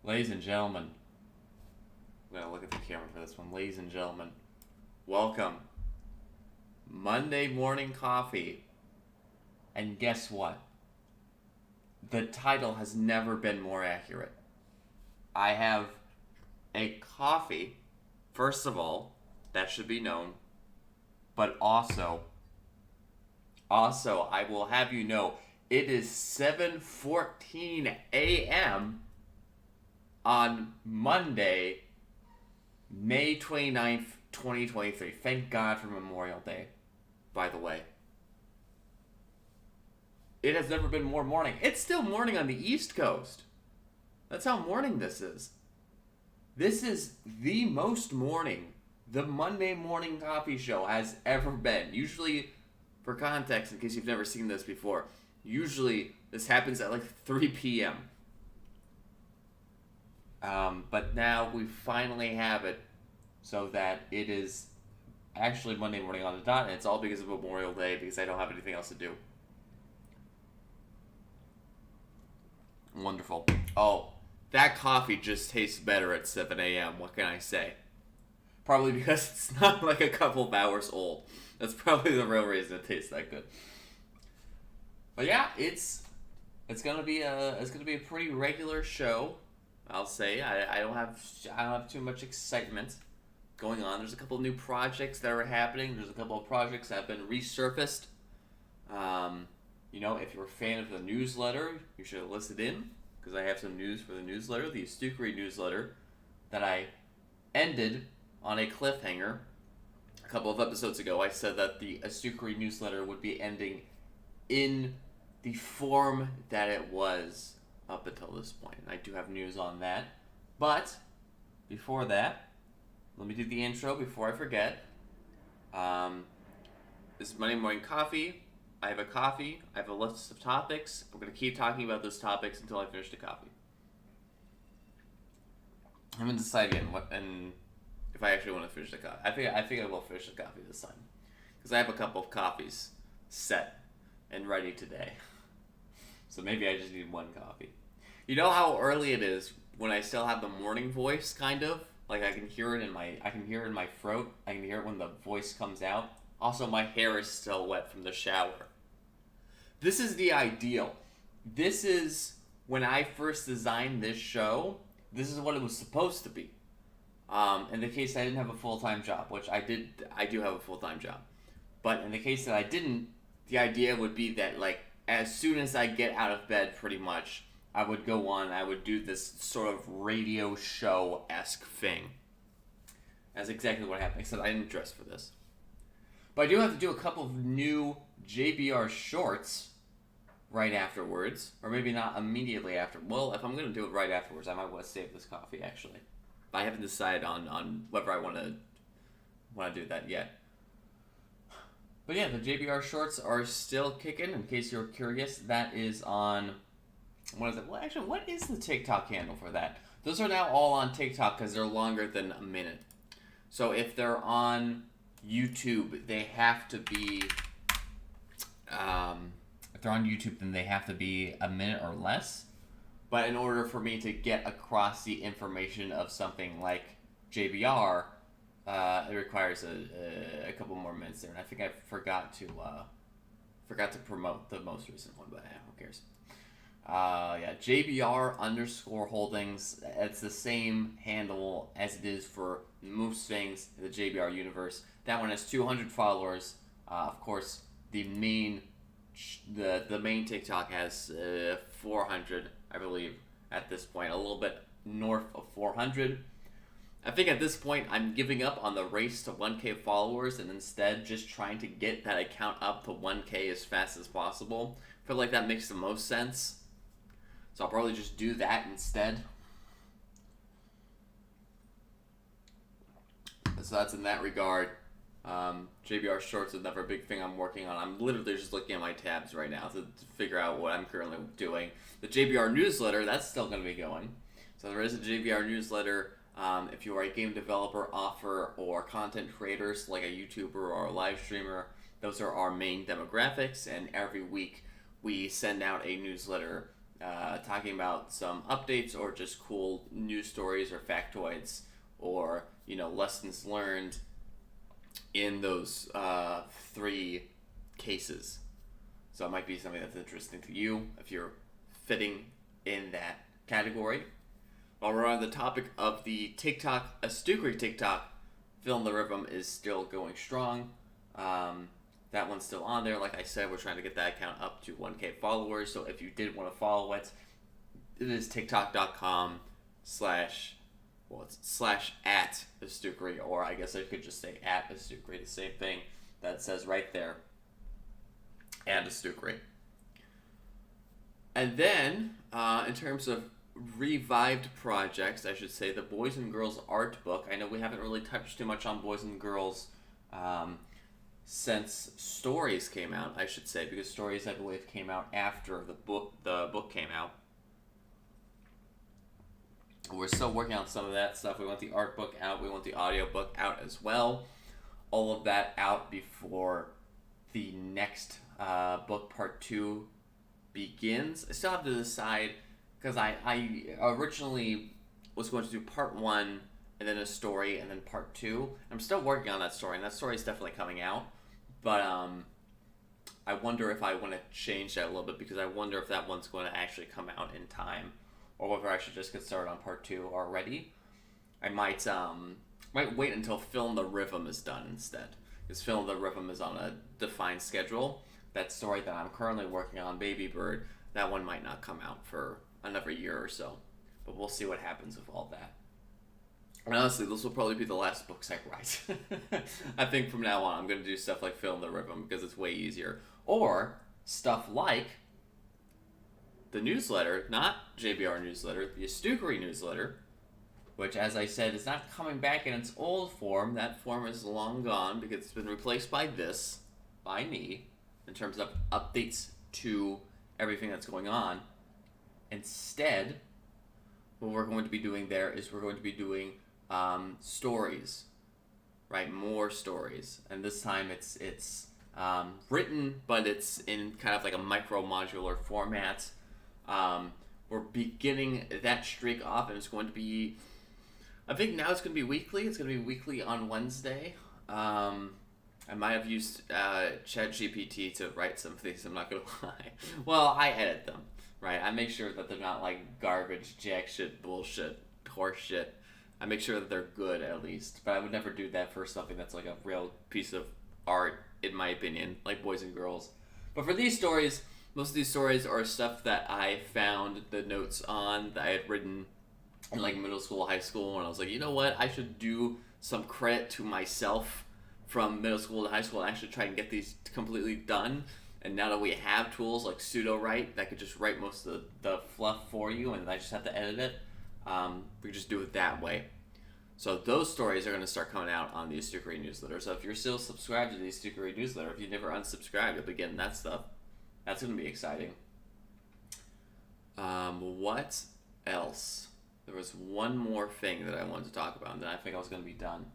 Ladies and gentlemen, I'm going to look at the camera for this one. Ladies and gentlemen, welcome. Monday morning coffee. And guess what? The title has never been more accurate. I have a coffee, first of all, that should be known, but also I will have you know, it is 7:14 a.m. on Monday, May 29th, 2023. Thank God for Memorial Day, by the way. It has never been more morning. It's still morning on the East Coast. That's how morning this is. This is the most morning the Monday morning coffee show has ever been. Usually, for context, in case you've never seen this before, usually this happens at like 3 p.m. But now we finally have it so that it is actually Monday morning on the dot, and it's all because of Memorial Day, because I don't have anything else to do. Wonderful. Oh, that coffee just tastes better at 7 a.m. What can I say? Probably because it's not like a couple of hours old. That's probably the real reason it tastes that good. But yeah, it's gonna be a pretty regular show. I'll say I don't have too much excitement going on. There's a couple of new projects that are happening. There's a couple of projects that have been resurfaced. If you're a fan of the newsletter, you should listen in, because I have some news for the newsletter, the Astukery newsletter, that I ended on a cliffhanger. A couple of episodes ago, I said that the Astukery newsletter would be ending in the form that it was up until this point. And I do have news on that. But before that, let me do the intro before I forget. This is Monday Morning Coffee. I have a coffee. I have a list of topics. I'm going to keep talking about those topics until I finish the coffee. I'm going to decide again if I actually want to finish the coffee. I think I will finish the coffee this time, because I have a couple of coffees set and ready today. So maybe I just need one coffee. You know how early it is when I still have the morning voice, kind of? Like I can hear it in my throat. I can hear it when the voice comes out. Also, my hair is still wet from the shower. This is the ideal. This is when I first designed this show. This is what it was supposed to be. In the case I didn't have a full-time job, which I do have a full-time job. But in the case that I didn't, the idea would be that, like, as soon as I get out of bed, pretty much, I would go on, I would do this sort of radio show-esque thing. That's exactly what happened, except I didn't dress for this. But I do have to do a couple of new JBR shorts right afterwards, or maybe not immediately after. Well, if I'm going to do it right afterwards, I might want to save this coffee, actually. But I haven't decided on whether I want to do that yet. But yeah, the JBR shorts are still kicking, in case you're curious. That is on, what is it? Well, actually, what is the TikTok handle for that? Those are now all on TikTok because they're longer than a minute. So if they're on YouTube, they have to be, if they're on YouTube, then they have to be a minute or less. But in order for me to get across the information of something like JBR, it requires a couple more minutes there. And I think I forgot to promote the most recent one, but who cares? JBR _ Holdings. It's the same handle as it is for most things in the JBR universe. That one has 200 followers. Of course, the main TikTok has 400, I believe, at this point. A little bit north of 400. I think at this point, I'm giving up on the race to 1K followers and instead just trying to get that account up to 1K as fast as possible. I feel like that makes the most sense. So I'll probably just do that instead. So that's in that regard. JBR Shorts is another big thing I'm working on. I'm literally just looking at my tabs right now to figure out what I'm currently doing. The JBR newsletter, that's still going to be going. So there is a JBR newsletter. If you are a game developer, author, or content creators like a YouTuber or a live streamer, those are our main demographics. And every week we send out a newsletter talking about some updates or just cool news stories or factoids or lessons learned in those three cases. So it might be something that's interesting to you if you're fitting in that category. While we're on the topic of the TikTok, Astukri TikTok, Film the Rhythm is still going strong. That one's still on there. Like I said, we're trying to get that account up to 1K followers. So if you did want to follow it, it is tiktok.com slash at Astukri, or I guess I could just say at Astukri, the same thing that says right there, at Astukri. And then, in terms of revived projects, I should say, the Boys and Girls art book. I know we haven't really touched too much on Boys and Girls since Stories came out, I should say, because Stories, I believe, came out after the book came out. We're still working on some of that stuff. We want the art book out. We want the audio book out as well. All of that out before the next book part 2 begins. I still have to decide, because I originally was going to do part 1 and then a story and then part 2. I'm still working on that story, and that story is definitely coming out. But I wonder if I want to change that a little bit, because I wonder if that one's going to actually come out in time, or whether I should just get started on part 2 already. I might wait until Film the Rhythm is done instead, because Film the Rhythm is on a defined schedule. That story that I'm currently working on, Baby Bird, that one might not come out for another year or so, but we'll see what happens with all that. And honestly, this will probably be the last books I write. I think from now on I'm going to do stuff like Film the Rhythm, because it's way easier. Or stuff like the newsletter, not JBR newsletter, the Astukri newsletter, which, as I said, is not coming back in its old form. That form is long gone because it's been replaced by this, by me, in terms of updates to everything that's going on. Instead, what we're going to be doing there is we're going to be doing stories, right? More stories, and this time it's written, but it's in kind of like a micro modular format. We're beginning that streak off, and it's going to be, I think now it's going to be weekly. It's going to be weekly on Wednesday. I might have used ChatGPT to write some things, I'm not going to lie. Well, I edit them, right? I make sure that they're not like garbage, jack shit, bullshit, horse shit. I make sure that they're good, at least. But I would never do that for something that's like a real piece of art, in my opinion, like Boys and Girls. But for these stories, most of these stories are stuff that I found the notes on that I had written in like middle school, high school, and I was like, you know what? I should do some credit to myself from middle school to high school and actually try and get these completely done. And now that we have tools like Pseudo-Write that could just write most of the fluff for you, and I just have to edit it, we just do it that way. So those stories are going to start coming out on the Astukri newsletter. So if you're still subscribed to the Astukri newsletter, if you never unsubscribed, you'll be getting that stuff. That's going to be exciting. What else? There was one more thing that I wanted to talk about, and then I think I was going to be done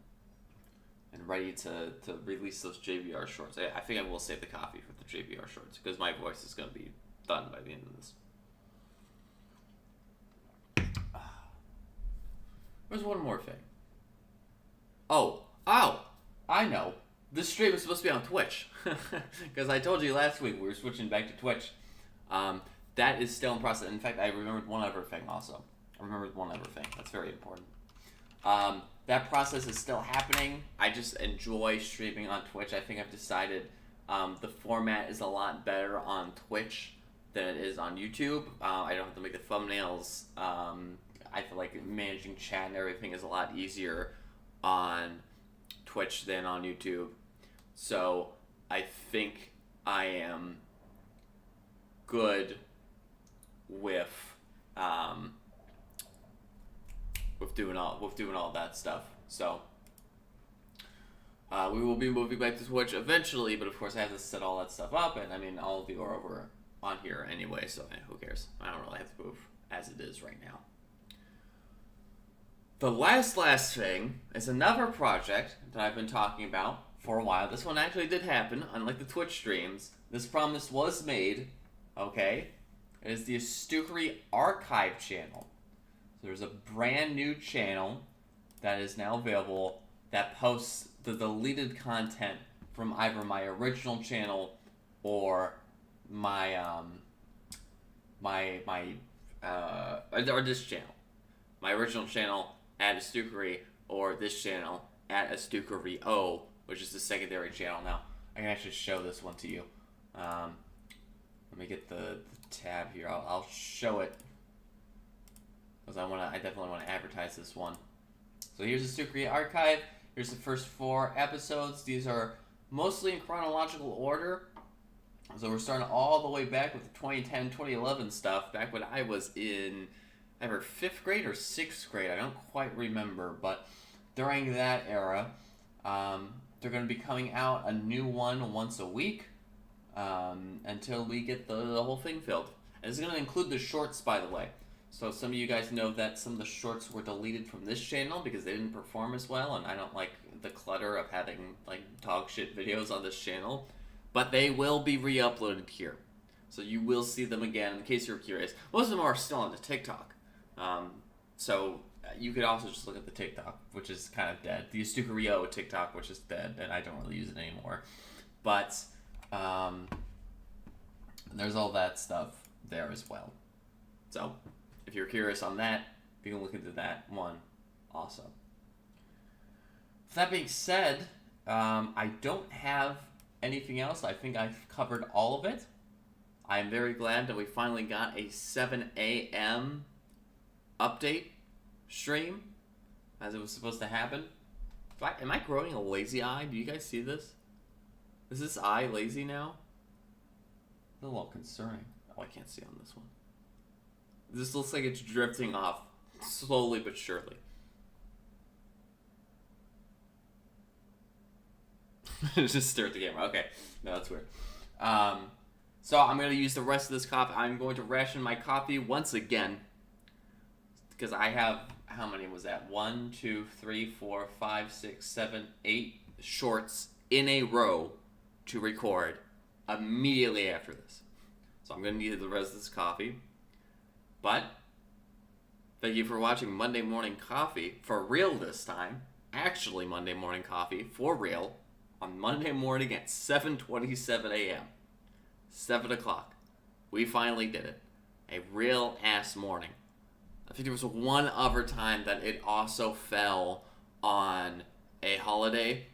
and ready to release those JBR shorts. I think I will save the copy for the JBR shorts, because my voice is going to be done by the end of this. There's one more thing. Oh, I know. This stream is supposed to be on Twitch. Because I told you last week we were switching back to Twitch. That is still in process. In fact, I remembered one other thing also. That's very important. That process is still happening. I just enjoy streaming on Twitch. I think I've decided the format is a lot better on Twitch than it is on YouTube. I don't have to make the thumbnails. I feel like managing chat and everything is a lot easier on Twitch than on YouTube. So I think I am good with doing all that stuff. So we will be moving back to Twitch eventually, but of course I have to set all that stuff up, and I mean all of you are over on here anyway, so who cares? I don't really have to move as it is right now. The last thing is another project that I've been talking about for a while. This one actually did happen, unlike the Twitch streams. This promise was made, okay? It is the Astukery Archive channel. So there's a brand new channel that is now available that posts the deleted content from either my original channel or my or this channel. My original channel at Astukery, or this channel at Astukery which is the secondary channel. Now I can actually show this one to you. Let me get the tab here. I'll show it because I definitely want to advertise this one. So here's the Astukery Archive. Here's the first 4 episodes. These are mostly in chronological order. So we're starting all the way back with the 2010, 2011 stuff, back when I was in either 5th grade or 6th grade. I don't quite remember, but during that era, they're going to be coming out a new one once a week until we get the whole thing filled. And it's going to include the shorts, by the way. So some of you guys know that some of the shorts were deleted from this channel because they didn't perform as well, and I don't like the clutter of having like dog shit videos on this channel. But they will be re-uploaded here. So you will see them again in case you're curious. Most of them are still on the TikTok. So you could also just look at the TikTok, which is kind of dead. The Astukery TikTok, which is dead, and I don't really use it anymore. But there's all that stuff there as well. So if you're curious on that, you can look into that one also. With that being said, I don't have anything else. I think I've covered all of it. I'm very glad that we finally got a 7 a.m. update stream as it was supposed to happen. Am I growing a lazy eye? Do you guys see this? Is this eye lazy now? It's a little concerning. Oh, I can't see on this one. This looks like it's drifting off slowly but surely. Just stare at the camera. Okay. No, that's weird. So I'm going to use the rest of this coffee. I'm going to ration my coffee once again. Because I have, how many was that? 1, 2, 3, 4, 5, 6, 7, 8 shorts in a row to record immediately after this. So I'm going to need the rest of this coffee. But thank you for watching Monday Morning Coffee for real this time. Actually Monday Morning Coffee for real on Monday morning at 7:27 a.m. 7 o'clock. We finally did it. A real ass morning. I think there was one other time that it also fell on a holiday.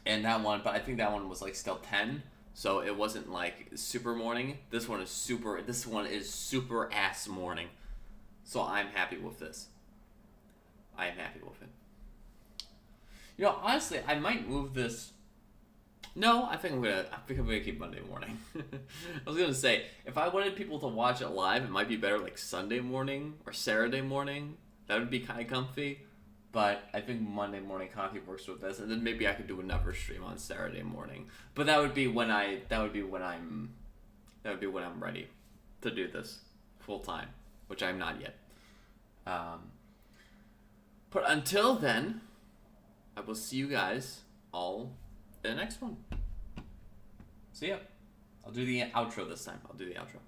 And that one, but I think that one was like still 10. So it wasn't like super morning. This one is super ass morning. So I'm happy with this. I am happy with it. You know, honestly, I might move this. No, I think I'm gonna keep Monday morning. I was gonna say, if I wanted people to watch it live, it might be better like Sunday morning or Saturday morning. That would be kind of comfy. But I think Monday Morning Coffee works with this, and then maybe I could do another stream on Saturday morning. But that would be when I'm ready to do this full time, which I'm not yet. But until then, I will see you guys all in the next one. See ya. I'll do the outro this time. I'll do the outro.